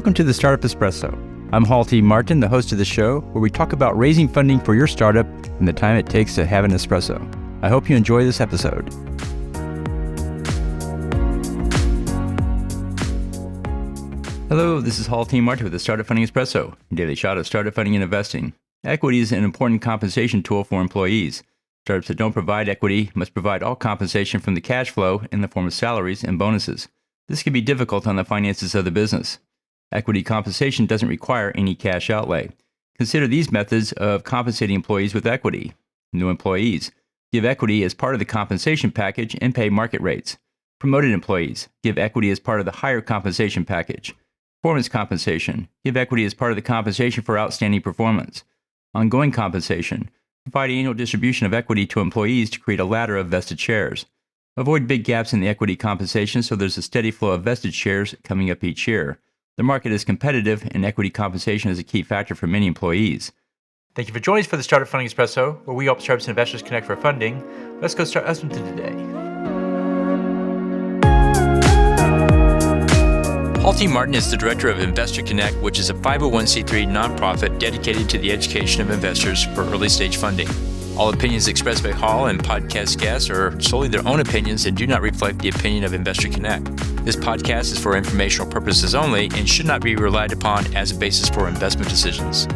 Welcome to the Startup Espresso. I'm Hall T. Martin, the host of the show, where we talk about raising funding for your startup and the time it takes to have an espresso. I hope you enjoy this episode. Hello, this is Hall T. Martin with the Startup Funding Espresso, a daily shot of startup funding and investing. Equity is an important compensation tool for employees. Startups that don't provide equity must provide all compensation from the cash flow in the form of salaries and bonuses. This can be difficult on the finances of the business. Equity compensation doesn't require any cash outlay. Consider these methods of compensating employees with equity. New employees: give equity as part of the compensation package and pay market rates. Promoted employees: give equity as part of the higher compensation package. Performance compensation: give equity as part of the compensation for outstanding performance. Ongoing compensation: provide annual distribution of equity to employees to create a ladder of vested shares. Avoid big gaps in the equity compensation so there's a steady flow of vested shares coming up each year. The market is competitive, and equity compensation is a key factor for many employees. Thank you for joining us for the Startup Funding Espresso, where we help startups and investors connect for funding. Let's go start listening to today. Hall T. Martin is the director of Investor Connect, which is a 501c3 nonprofit dedicated to the education of investors for early-stage funding. All opinions expressed by Hall and podcast guests are solely their own opinions and do not reflect the opinion of Investor Connect. This podcast is for informational purposes only and should not be relied upon as a basis for investment decisions.